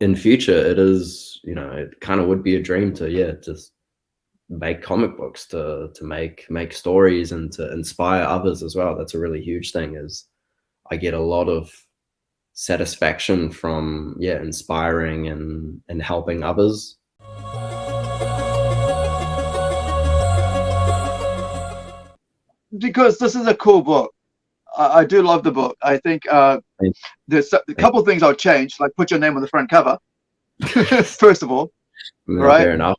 in future, it is, you know, it kind of would be a dream to just make comic books, to make stories and to inspire others as well. That's a really huge thing. Is I get a lot of satisfaction from inspiring and helping others. Because this is a cool book. I do love the book. I think there's a couple of things I'll change, like put your name on the front cover, first of all, right? Fair enough.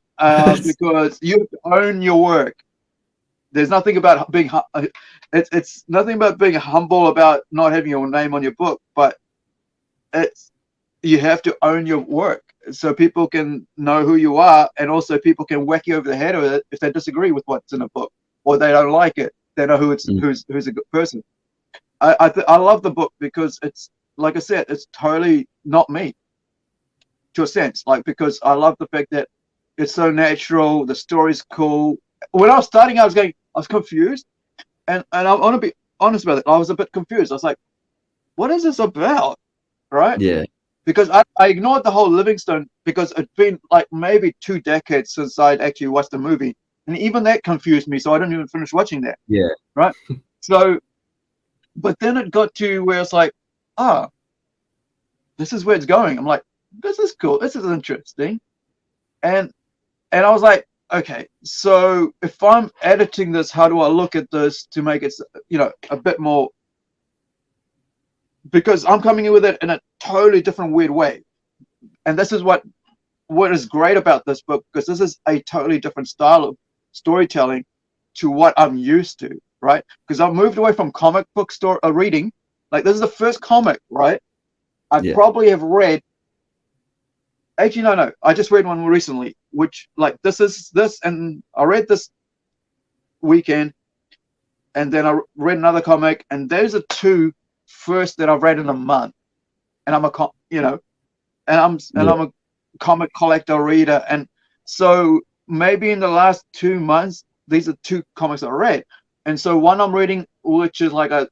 Because you have to own your work. There's nothing about being it's nothing about being humble about not having your name on your book, but you have to own your work so people can know who you are, and also people can whack you over the head with it if they disagree with what's in a book or they don't like it. They know who's a good person. I love the book because it's, like I said, it's totally not me, to a sense. Like, because I love the fact that it's so natural, the story's cool. When I was starting, I was confused, and I want to be honest about it. I was a bit confused. I was like, what is this about, right? Yeah. Because I ignored the whole Livingstone, because it'd been like maybe 2 decades since I'd actually watched the movie, and even that confused me, so I didn't even finish watching that. Yeah. Right. So, but then it got to where it's like, this is where it's going. I'm like, this is cool. This is interesting. And I was like, okay, so if I'm editing this, how do I look at this to make it, you know, a bit more, because I'm coming in with it in a totally different weird way. And this is what is great about this book, because this is a totally different style of storytelling to what I'm used to, right? Because I've moved away from comic book reading. Like, this is the first comic, right? I probably have read. Actually, no. I just read one recently, which, like, this, and I read this weekend, and then I read another comic, and those are 2 first that I've read in a month. And I'm a comic collector, reader, and so maybe in the last 2 months, these are 2 comics I read. And so one I'm reading, which is like a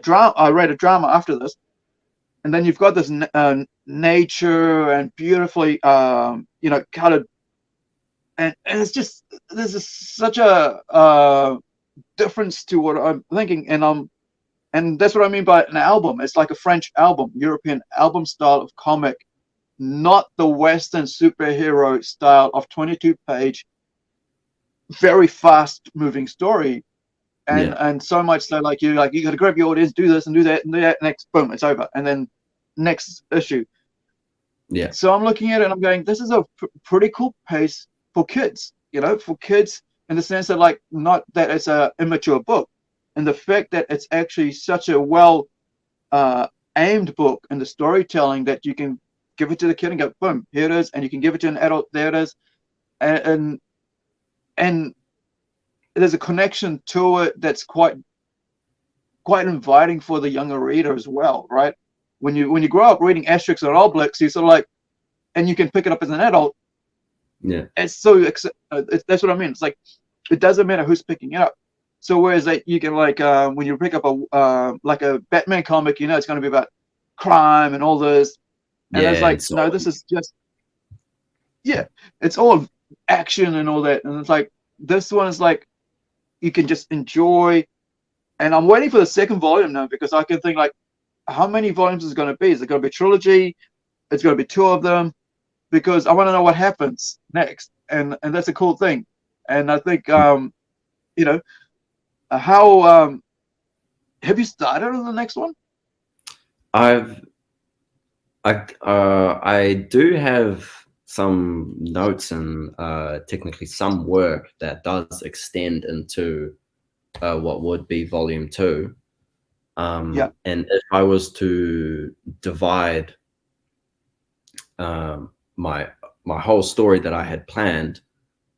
drama. I read a drama after this, and then you've got this nature and beautifully, colored, and it's just, there's such a difference to what I'm thinking, and that's what I mean by an album. It's like a French album, European album style of comic, not the Western superhero style of 22-page, very fast moving story. And so much so, like, you got to grab your audience, do this and do that, and do that, next, boom, it's over, and then next issue. Yeah. So I'm looking at it and I'm going, this is a pretty cool pace for kids, for kids, in the sense that, like, not that it's a immature book, and the fact that it's actually such a well aimed book in the storytelling that you can give it to the kid and go, boom, here it is, and you can give it to an adult, there it is, and there's a connection to it that's quite inviting for the younger reader as well, right? When you grow up reading Asterix or Obelix, you sort of like, and you can pick it up as an adult. Yeah, it's so that's what I mean. It's like, it doesn't matter who's picking it up. So whereas that you can, like, when you pick up like a Batman comic, it's going to be about crime and all this, and it's like, no, this is just, it's all action and all that, and it's like, this one is like, you can just enjoy. And I'm waiting for the second volume now, because I can think, like, how many volumes is it going to be? Is it going to be a trilogy? It's going to be 2 of them, because I want to know what happens next, and that's a cool thing. And I think how have you started on the next one? I do have some notes and technically some work that does extend into what would be volume 2. And if I was to divide my whole story that I had planned,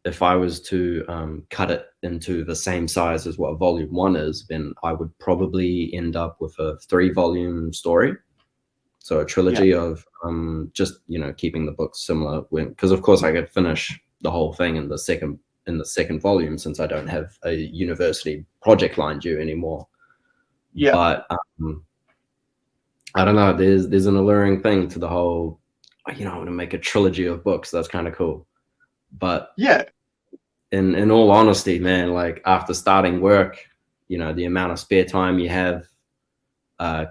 if I was to cut it into the same size as what volume 1 is, then I would probably end up with a 3-volume story. So a trilogy of just, keeping the books similar, because of course I could finish the whole thing in the second volume, since I don't have a university project line due anymore. But I don't know, there's an alluring thing to the whole you know, I want to make a trilogy of books. That's kind of cool. But Yeah, in all honesty, man, like after starting work, you know, the amount of spare time you have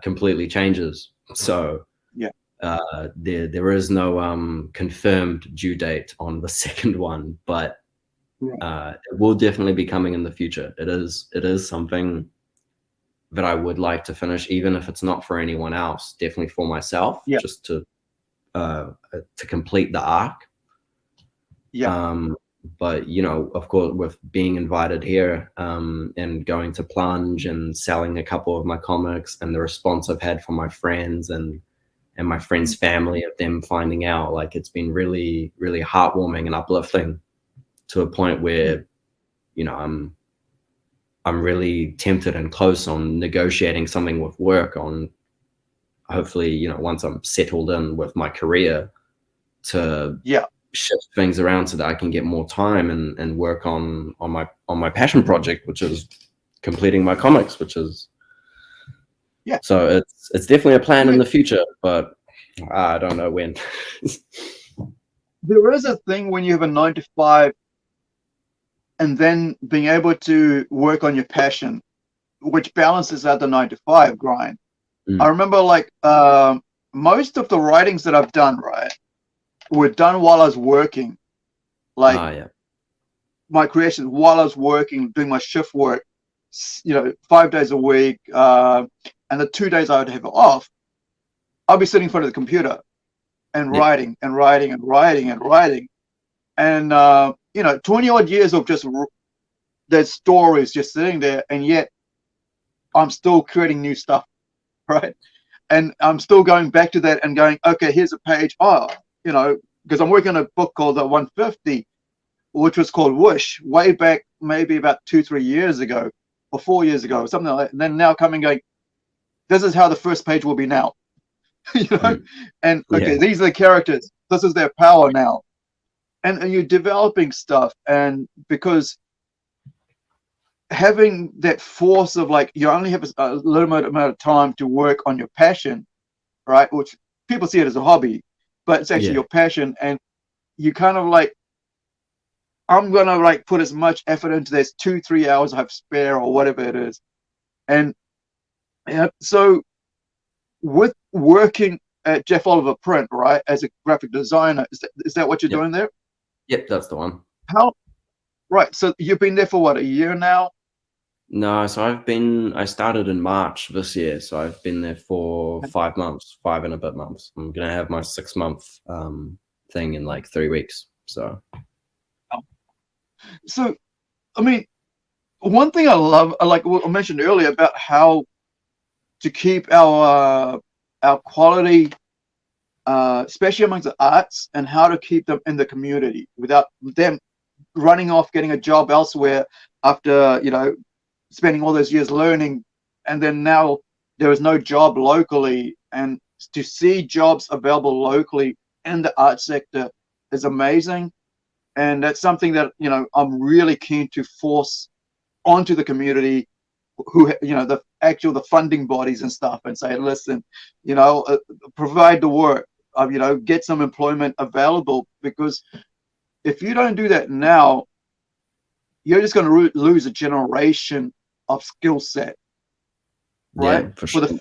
completely changes. So yeah, there is no confirmed due date on the second one, but right. it will definitely be coming in the future. It is something that I would like to finish, even if it's not for anyone else, definitely for myself, Yeah, just to complete the arc. yeah, But you know, of course, with being invited here and going to Plunge and selling a couple of my comics, and the response I've had from my friends and my friends' family of them finding out, like it's been really, really heartwarming and uplifting to a point where, you know, I'm really tempted and close on negotiating something with work on hopefully, you know, once I'm settled in with my career to yeah. shift things around so that I can get more time and work on my passion project, which is completing my comics, which is Yeah. so it's definitely a I plan in mean, the future, but I don't know when. there is a thing when you have a 9 to 5 and then being able to work on your passion, which balances out the 9 to 5 grind. I Mm. remember like most of the writings that I've done, right, were done while I was working. Like Ah, yeah. my creations while I was working, doing my shift work, 5 days a week, and the 2 days I would have off, I'll be sitting in front of the computer and Yeah. writing and writing and writing and writing. And 20 odd years of just there's stories just sitting there, and yet I'm still creating new stuff, right? And I'm still going back to that and going, okay, here's a page. Oh, because I'm working on a book called the 150, which was called Whoosh, way back maybe about 2-3 years ago or 4 years ago, something like that. And then now coming going, this is how the first page will be now. you know, Mm. and okay, Yeah. these are the characters. This is their power now. And you're developing stuff, and because having that force of like you only have a limited amount of time to work on your passion, right? Which people see it as a hobby, but it's actually Yeah. your passion, and you kind of like I'm gonna like put as much effort into this 2-3 hours I have spare or whatever it is. And so with working at Jeff Oliver Print, right, as a graphic designer, is that what you're Yep. doing there? Yep, that's the one. How right? So you've been there for what, a year now? No, so I started in March this year, so I've been there for 5 months, 5 and a bit months. I'm gonna have my 6 month thing in like 3 weeks. So So I mean, one thing I love, like what I mentioned earlier about how to keep our quality, especially amongst the arts, and how to keep them in the community without them running off getting a job elsewhere after spending all those years learning, and then now there is no job locally, and to see jobs available locally in the art sector is amazing. And that's something that I'm really keen to force onto the community, who the funding bodies and stuff, and say, listen, provide the work, get some employment available, because if you don't do that now, you're just going to lose a generation of skill set, right? yeah, for For sure.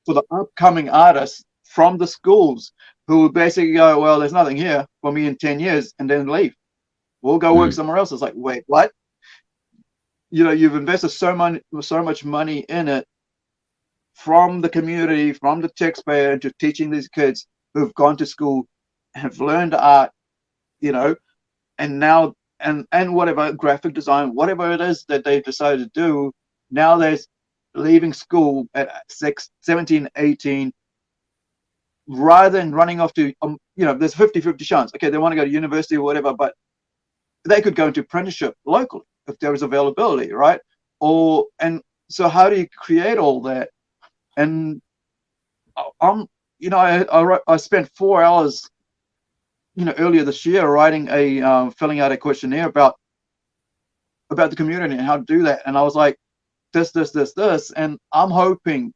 the upcoming artists from the schools, who basically go, well, there's nothing here for me in 10 years, and then leave. We'll go work Mm. somewhere else. It's like, wait, what? You've invested so much money in it, from the community, from the taxpayer, into teaching these kids who've gone to school, have learned art, and now and whatever graphic design, whatever it is that they've decided to do, now they're leaving school at 17, 18, rather than running off to there's 50-50 chance. Okay, they want to go to university or whatever, but they could go into apprenticeship locally if there is availability, right? And so how do you create all that? And I spent 4 hours earlier this year writing filling out a questionnaire about the community and how to do that. And I was like, this, and I'm hoping,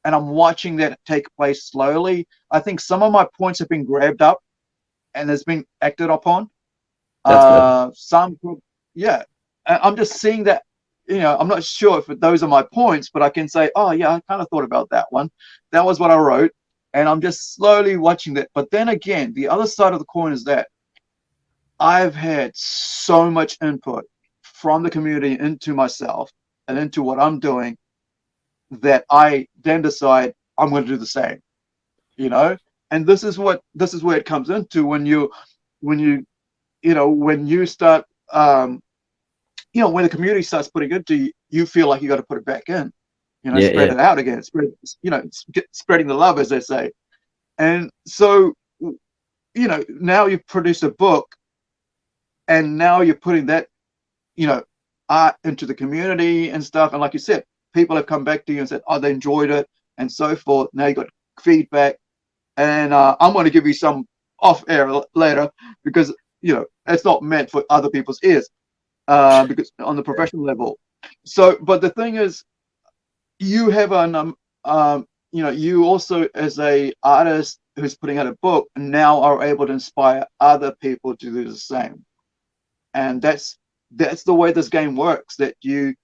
and I'm watching that take place slowly. I think some of my points have been grabbed up and it's been acted upon. That's good. Some, yeah, I'm just seeing that. I'm not sure if those are my points, but I can say, oh yeah, I kind of thought about that one. That was what I wrote, and I'm just slowly watching that. But then again, the other side of the coin is that I've had so much input from the community into myself and into what I'm doing that I then decide I'm going to do the same, and this is where it comes into when you start when the community starts putting into you, you feel like you got to put it back in, Yeah, spread yeah. it out again, spreading the love, as they say. And so now you've produced a book, and now you're putting that art into the community and stuff. And like you said, people have come back to you and said, oh, they enjoyed it and so forth. Now you got feedback, and I'm going to give you some off air later, because it's not meant for other people's ears, because on the professional level. So, but the thing is, you have you also, as a artist who's putting out a book, now are able to inspire other people to do the same. And that's the way this game works, that you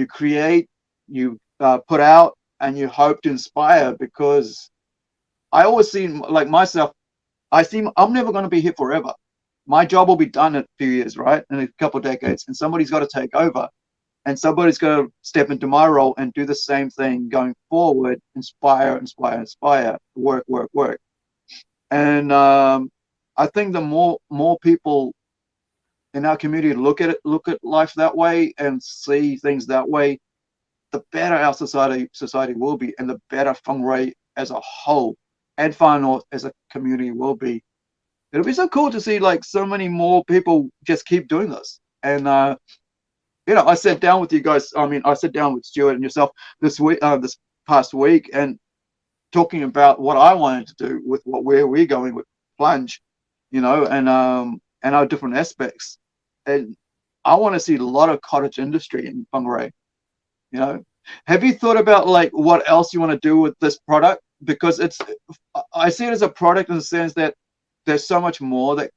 create, you put out, and you hope to inspire. Because I always see, like myself, I'm never going to be here forever. My job will be done in a few years, right? In a couple of decades, and somebody's got to take over, and somebody's going to step into my role and do the same thing going forward. Inspire, work. And I think the more people in our community look at life that way and see things that way, the better our society will be, and the better Feng Rui as a whole and Far North as a community will be. It'll be so cool to see like so many more people just keep doing this. And I sat down with you guys. I mean, I sat down with Stuart and yourself this past week, and talking about what I wanted to do with where we're going with Plunge, and our different aspects. And I want to see a lot of cottage industry in Feng Rui. Have you thought about like what else you want to do with this product? Because I see it as a product in the sense that there's so much more that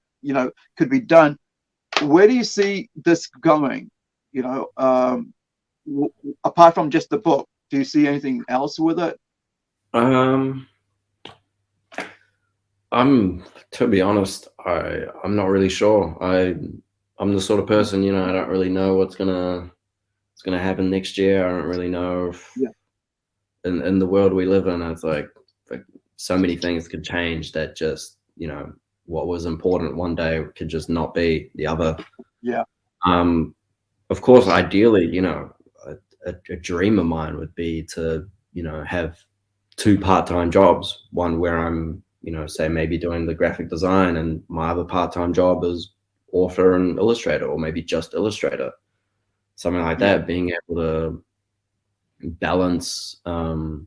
could be done. Where do you see this going? Apart from just the book, do you see anything else with it? To be honest, I'm not really sure. I'm the sort of person, I don't really know what's gonna happen next year. I don't really know if, in the world we live in, it's like so many things could change that just, what was important one day could just not be the other. Yeah. Of course, ideally, a dream of mine would be to, have 2 part-time jobs, one where I'm, say maybe doing the graphic design, and my other part-time job is author and illustrator, or maybe just illustrator, something like that. Being able to balance, I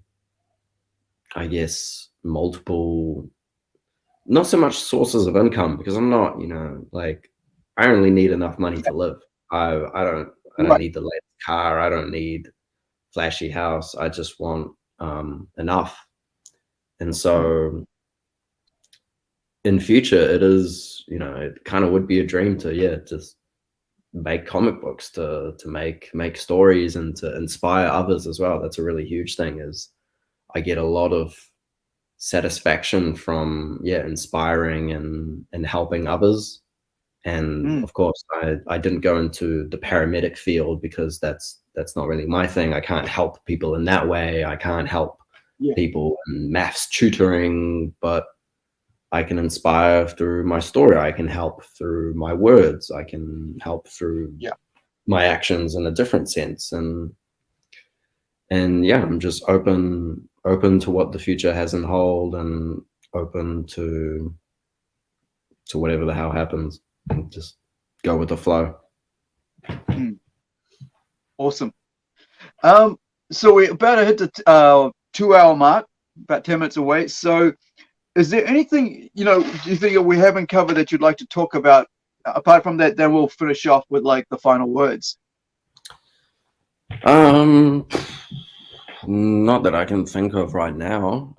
guess, multiple, not so much sources of income, because I'm not, like, I only need enough money to live. I don't need the latest car. I don't need flashy house. I just want enough. And so in future, it is, it kind of would be a dream to just make comic books, to make stories, and to inspire others as well. That's a really huge thing. Is I get a lot of satisfaction from inspiring and helping others. And of course, I didn't go into the paramedic field because that's not really my thing. I can't help people in that way. I can't help people in maths tutoring, but I can inspire through my story. I can help through my words. I can help through my actions in a different sense. And I'm just open to what the future has in hold, and open to whatever the hell happens, and just go with the flow. Awesome. So we're about to hit the 2-hour mark, about 10 minutes away. So is there anything, do you think that we haven't covered that you'd like to talk about? Apart from that, then we'll finish off with like the final words. Not that I can think of right now.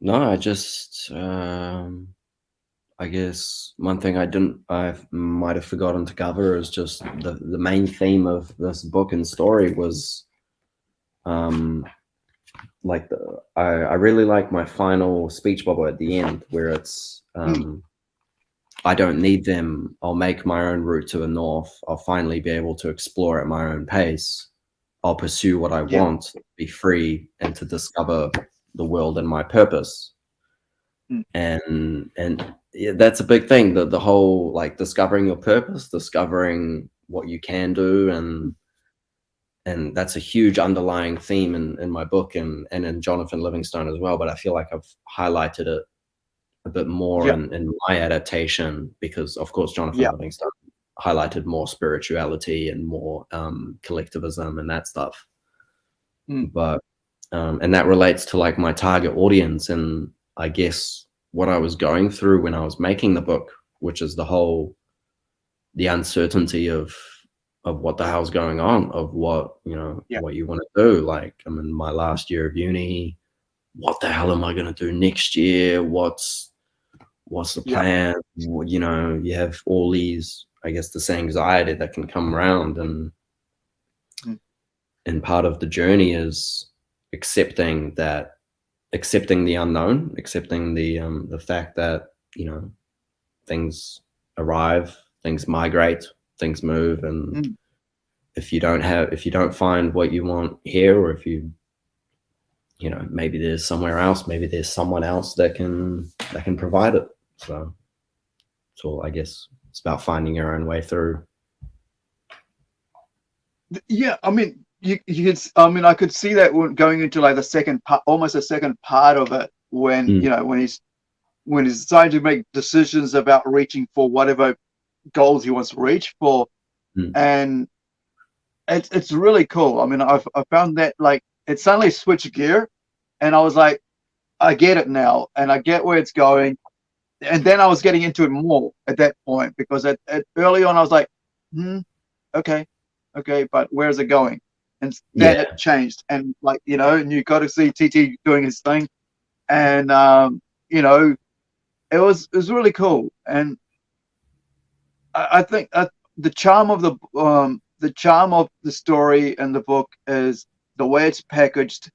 No, I just, I guess one thing I might have forgotten to cover is just the main theme of this book and story was, like I really like my final speech bubble at the end where it's, I don't need them. I'll make my own route to the north. I'll finally be able to explore at my own pace. I'll pursue what I Yeah. want, be free, and to discover the world and my purpose. And yeah, that's a big thing. The whole like discovering your purpose, discovering what you can do, and that's a huge underlying theme in my book and in Jonathan Livingstone as well. But I feel like I've highlighted it a bit more Yeah. in my adaptation because, of course, Jonathan Yeah. Livingstone highlighted more spirituality and more collectivism and that stuff. But and that relates to like my target audience and I guess what I was going through when I was making the book, which is the uncertainty of what the hell's going on, of what, you know, Yeah. what you want to do. Like I'm in my last year of uni. What the hell am I going to do next year? What's the Yeah. plan? You know, you have all these, I guess, this anxiety that can come around, and part of the journey is accepting the unknown, accepting the fact that, you know, things arrive, things migrate, things move, and if you don't find what you want here, or if you know, maybe there's somewhere else, maybe there's someone else that can provide it. So I guess it's about finding your own way through. Yeah, I mean, you could. I mean, I could see that going into like the second part, almost the second part of it, when you know, when he's deciding to make decisions about reaching for whatever goals he wants to reach for, and it's really cool. I mean, I found that like it suddenly switched gear, and I was like, I get it now, and I get where it's going, and then I was getting into it more at that point because at early on I was like, okay, but where's it going? And then it changed, and like, you know, and you got to see Tītī doing his thing, and you know, it was really cool, and I think the charm of the story and the book is the way it's packaged,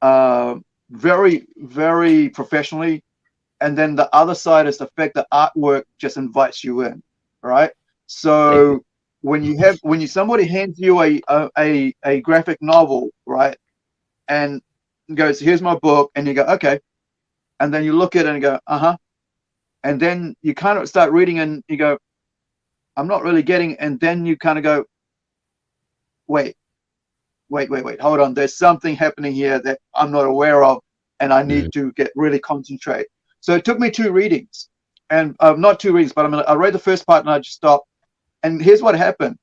very, very professionally, and then the other side is the fact that artwork just invites you in, right? So when somebody hands you a graphic novel, right, and goes, here's my book, and you go, okay, and then you look at it and go, and then you kind of start reading and you go, I'm not really getting, and then you kind of go, wait, hold on, there's something happening here that I'm not aware of, and I need to get really concentrate. So it took me 2 readings, and not 2 readings, but I read the first part and I just stopped. And here's what happened: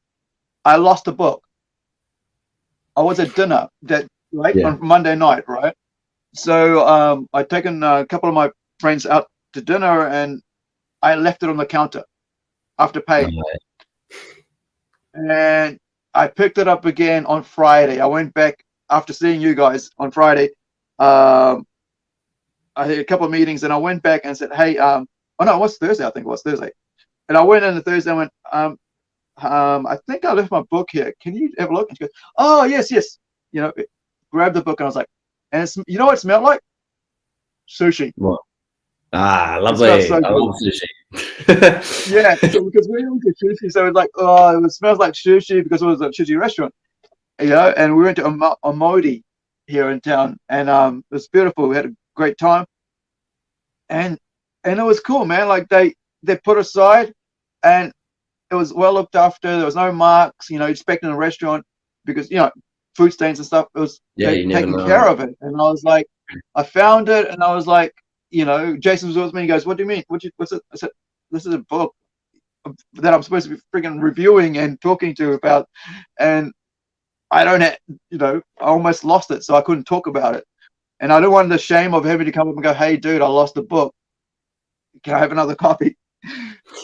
I lost the book. I was at dinner on Monday night, right? So I'd taken a couple of my friends out to dinner, and I left it on the counter after paying. And I picked it up again on Friday. I went back after seeing you guys on Friday. I had a couple of meetings, and I went back and said, hey, oh no, it was Thursday. I think it was Thursday. And I went in on Thursday and went, I think I left my book here. Can you have a look? And she goes, oh, yes. You know, grabbed the book, and I was like, and it's, you know what it smelled like? Sushi. What? Ah, lovely. So I love sushi. Yeah, so because we went to sushi, so it's like, oh, it smells like sushi because it was a sushi restaurant, you know. And we went to Omodi here in town, and it was beautiful. We had a great time, and it was cool, man. Like they put aside, and it was well looked after. There was no marks, you know, expecting a restaurant because, you know, food stains and stuff. It was taking care of it, and I was like, I found it, and I was like, you know, Jason was with me. He goes, "What do you mean? What's it?" I said, "This is a book that I'm supposed to be freaking reviewing and talking to about," and I don't have, you know, I almost lost it, so I couldn't talk about it, and I don't want the shame of having to come up and go, "Hey, dude, I lost the book. Can I have another copy?"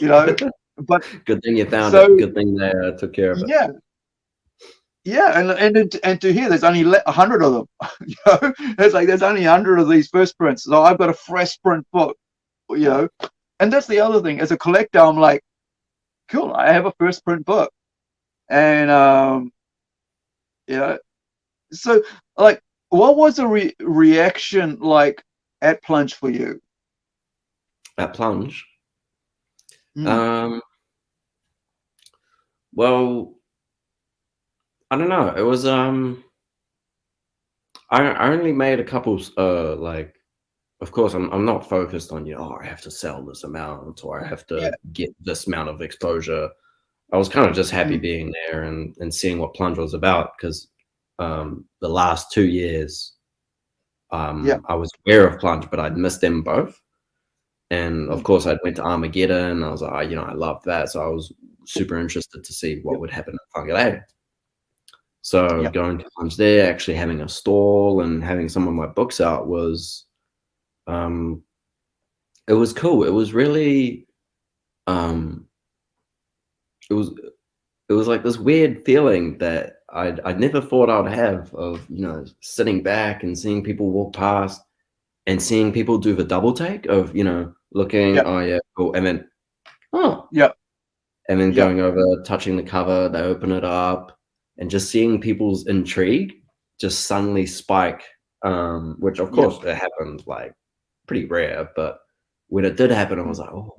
You know, but good thing you found it. Good thing they took care of it. Yeah, Yeah, and to hear there's only 100 of them. You know, it's like there's only 100 of these first prints. So I've got a fresh print book. You know, and that's the other thing. As a collector, I'm like, cool. I have a first print book, and you know, so like, what was the reaction like at Plunge for you? At Plunge. Mm. Well, I don't know. It was I only made a couple like, of course I'm not focused on, oh, I have to sell this amount or I have Yeah. to get this amount of exposure. I was kind of just happy Mm. being there and seeing what Plunge was about, because the last 2 years Yeah. I was aware of Plunge, but I'd missed them both. And of Mm. course I went to Armageddon. I was like, I loved that. So I was super interested to see what Yep. would happen at Fungalay. So Yep. going to Plunge there, actually having a stall and having some of my books out was, it was cool. It was really, um, it was like this weird feeling that I'd never thought I'd have of, sitting back and seeing people walk past and seeing people do the double take of, looking, Yep. oh yeah, cool. And then, oh, Yep. and then Yep. going over, touching the cover, they open it up, and just seeing people's intrigue just suddenly spike, which of Yep. course it happened like pretty rare, but when it did happen, I was like, oh,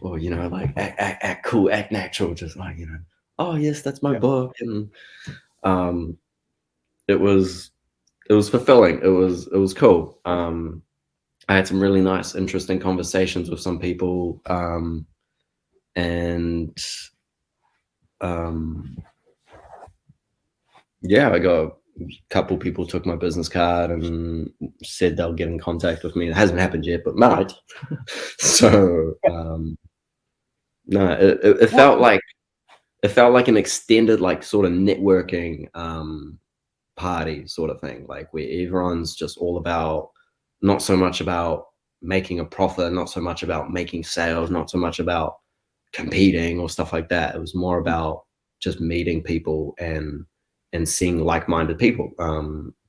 well, like act cool, act natural, just like, oh yes, that's my Yep. book. And um, it was fulfilling. It was cool. I had some really nice, interesting conversations with some people, and yeah, I got a couple people took my business card and said they'll get in contact with me. It hasn't happened yet, but might. So no, it felt What? like an extended, like, sort of networking party sort of thing, like where everyone's just all about, not so much about making a profit, not so much about making sales, not so much about competing or stuff like that. It was more about just meeting people and seeing like-minded people,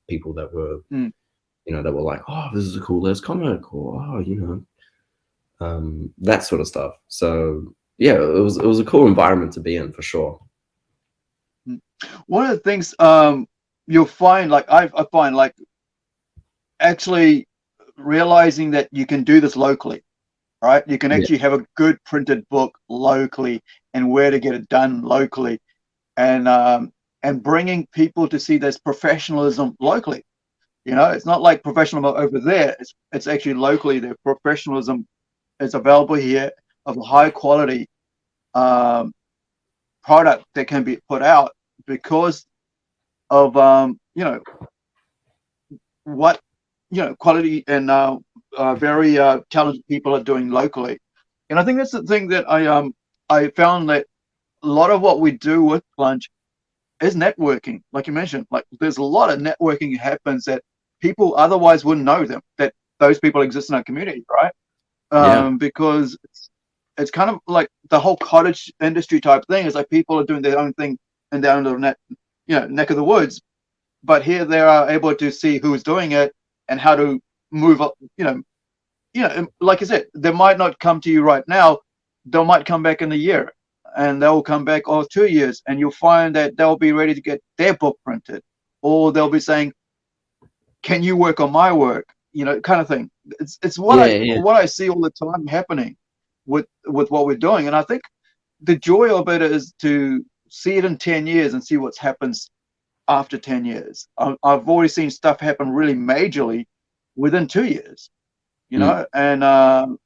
people that were, Mm. that were like, oh, this is a cool last comic, or that sort of stuff. So yeah, it was a cool environment to be in for sure. Mm. One of the things you'll find, like I find, like actually realizing that you can do this locally, right? You can Yeah, actually have a good printed book locally, and where to get it done locally, and bringing people to see this professionalism locally. It's not like professionalism over there. It's actually locally. The professionalism is available here of a high quality um, product that can be put out because of what quality and very talented people are doing locally. And I think that's the thing that I found, that a lot of what we do with Plunge is networking. Like you mentioned, like there's a lot of networking happens that people otherwise wouldn't know them, that those people exist in our community, right? yeah, Because it's kind of like the whole cottage industry type thing. Is like people are doing their own thing in their own little neck of the woods, but here they are able to see who's doing it and how to move up. Like I said, they might not come to you right now. They might come back in a year, and they'll come back, or 2 years, and you'll find that they'll be ready to get their book printed, or they'll be saying, "Can you work on my work?" Kind of thing. It's what yeah, I yeah, what I see all the time happening with what we're doing, and I think the joy of it is to see it in 10 years and see what happens after 10 years. I've already seen stuff happen really majorly within 2 years, mm,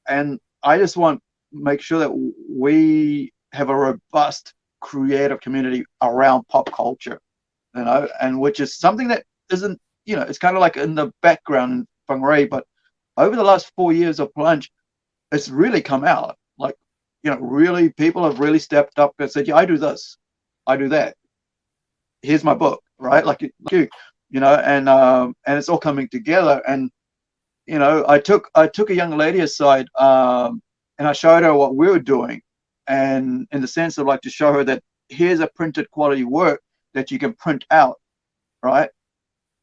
and I just want to make sure that we have a robust creative community around pop culture, and which is something that isn't, it's kind of like in the background in Whangarei, but over the last 4 years of Plunge, it's really come out. Like, really people have really stepped up and said, yeah, I do this, I do that. Here's my book, right? Like you, and it's all coming together. And I took a young lady aside, and I showed her what we were doing, and in the sense of like to show her that here's a printed quality work that you can print out, right?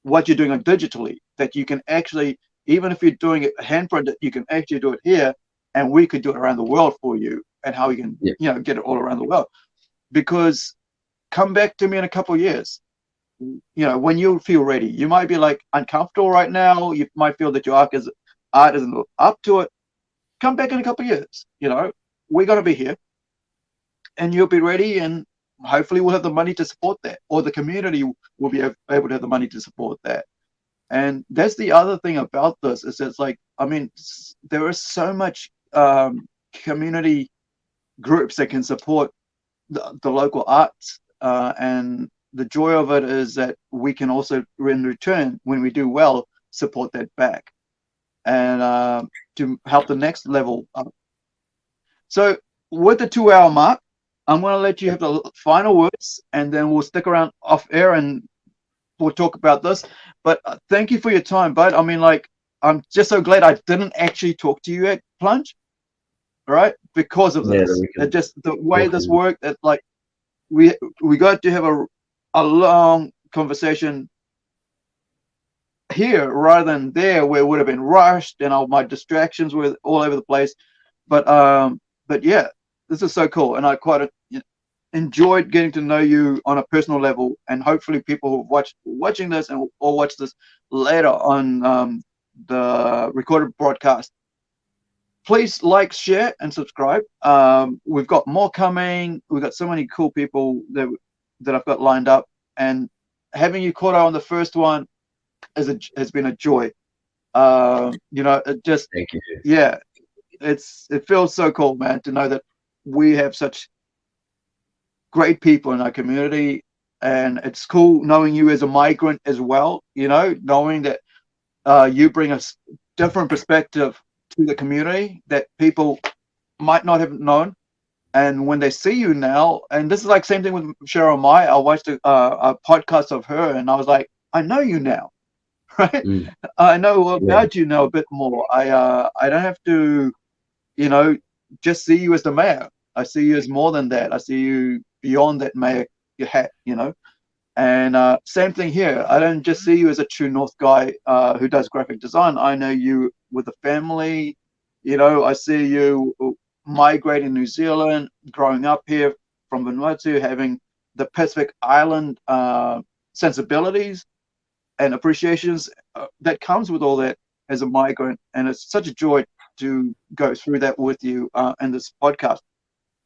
What you're doing on digitally, that you can actually, even if you're doing it hand printed, you can actually do it here, and we could do it around the world for you, and how we can, get it all around the world. Because come back to me in a couple of years, when you feel ready. You might be like uncomfortable right now. You might feel that your art isn't up to it. Come back in a couple of years. We're going to be here, and you'll be ready, and hopefully we'll have the money to support that, or the community will be able to have the money to support that. And that's the other thing about this, is it's like, there is so much community groups that can support the local arts, and the joy of it is that we can also, in return, when we do well, support that back, and to help the next level up. So with the 2-hour mark, I'm going to let you have the final words, and then we'll stick around off air and we'll talk about this. But thank you for your time, bud. I'm just so glad I didn't actually talk to you at Plunge, right? Because of this. Just the way this worked, that we got to have a long conversation here rather than there, where it would have been rushed and my distractions were all over the place. But yeah, this is so cool, and I quite enjoyed getting to know you on a personal level, and hopefully people who are watching this and or watch this later on the recorded broadcast, please like, share, and subscribe. We've got more coming. We've got so many cool people that I've got lined up, and having you caught on the first one has been a joy. It just, thank you. Yeah, it feels so cool, man, to know that we have such great people in our community, and it's cool knowing you as a migrant as well. Knowing that you bring a different perspective to the community that people might not have known. And when they see you now, and this is like same thing with Cheryl Mai, I watched a podcast of her, and I was like, I know you now, right? I know about you now a bit more. I don't have to, just see you as the mayor. I see you as more than that. I see you beyond that mayor hat, And same thing here. I don't just see you as a true North guy who does graphic design. I know you with a family. I see you migrating New Zealand, growing up here from Vanuatu, having the Pacific Island sensibilities and appreciations that comes with all that as a migrant. And it's such a joy to go through that with you in this podcast.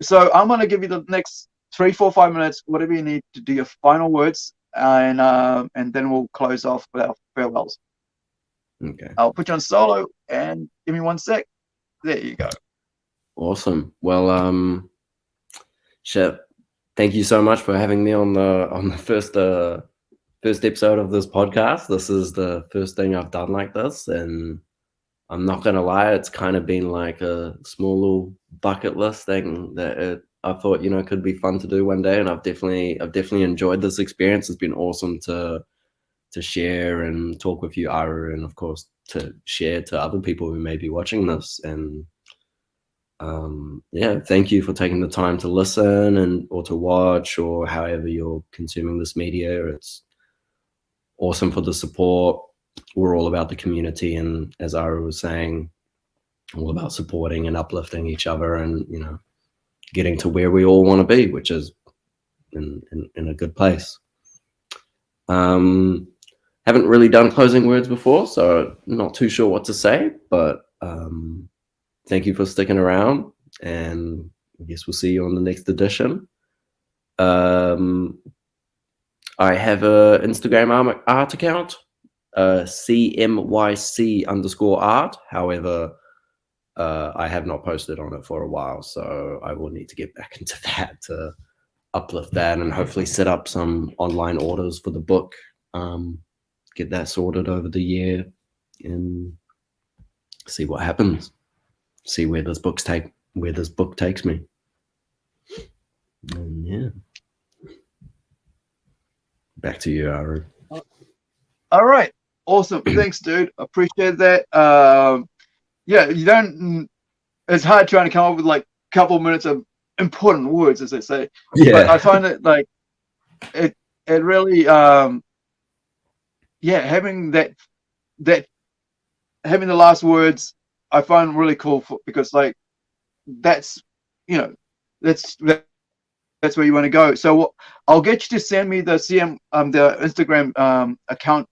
So I'm going to give you the next 3, 4, 5 minutes, whatever you need to do your final words, and then we'll close off with our farewells. Okay. I'll put you on solo, and give me 1 sec. There you go. Awesome. Well, Shep, thank you so much for having me on the first episode of this podcast. This is the first thing I've done like this, and I'm not gonna lie, it's kind of been like a small little bucket list thing that I thought could be fun to do one day, and I've definitely enjoyed this experience. It's been awesome to share and talk with you, Aru, and of course to share to other people who may be watching this. And thank you for taking the time to listen or to watch, or however you're consuming this media. It's awesome for the support. We're all about the community, and as Aru was saying, all about supporting and uplifting each other, and getting to where we all want to be, which is in a good place. Haven't really done closing words before, so not too sure what to say, but thank you for sticking around, and I guess we'll see you on the next edition. I have a Instagram art account, CMYC_art. However, I have not posted on it for a while, so I will need to get back into that to uplift that, and hopefully set up some online orders for the book. Get that sorted over the year, and see what happens. See where this book takes me. And yeah, back to you, Aru. All right, awesome. Thanks, dude. Appreciate that. It's hard trying to come up with like a couple minutes of important words, as they say. Yeah. But I find that it really, yeah, having that having the last words, I find really cool because like that's, you know, that's where you want to go. So I'll get you to send me the the Instagram account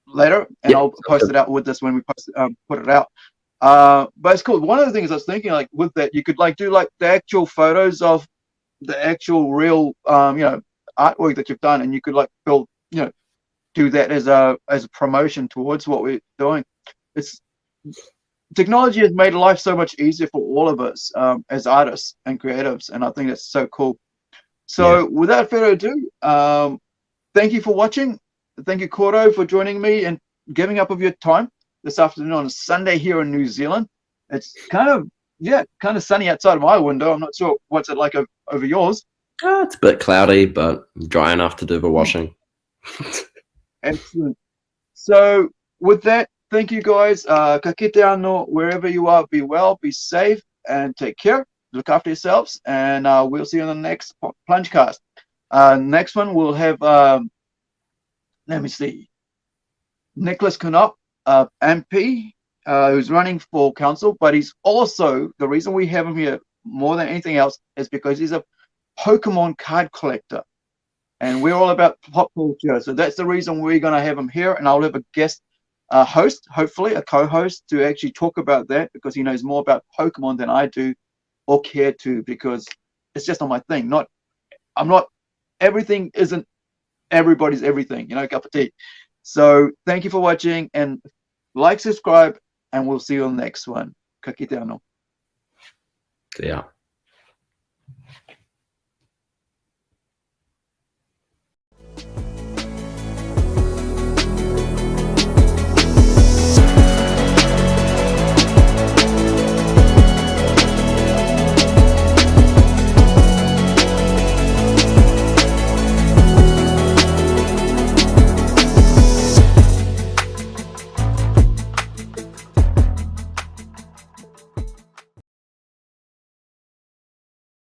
later, and Yep, I'll sounds post good. it out with this when we post put it out. But it's cool. One of the things I was thinking, like with that, you could like do like the actual photos of the actual real you know, artwork that you've done, and you could like build, you know, do that as a promotion towards what we're doing. It's technology has made life so much easier for all of us as artists and creatives, and I think that's so cool. Yeah. So without further ado, thank you for watching. Thank you, Corto, for joining me and giving up of your time this afternoon on a Sunday here in New Zealand. It's kind of, yeah, kind of sunny outside of my window. I'm not sure what's it like over yours. It's a bit cloudy, but dry enough to do the washing. Excellent. So with that, thank you guys. Ka kite anō, wherever you are, be well, be safe, and take care. Look after yourselves, and we'll see you on the next PlungeCast. Next one we'll have, let me see, Nicholas Knopp, MP, who's running for council, but he's also, the reason we have him here more than anything else is because he's a Pokemon card collector. And we're all about pop culture. So that's the reason we're going to have him here. And I'll have a guest host, hopefully a co-host, to actually talk about that, because he knows more about Pokemon than I do or care to, because it's just not my thing. Everything isn't everybody's everything, you know, cup of tea. So thank you for watching, and like, subscribe, and we'll see you on the next one. Ka kite anō. Yeah.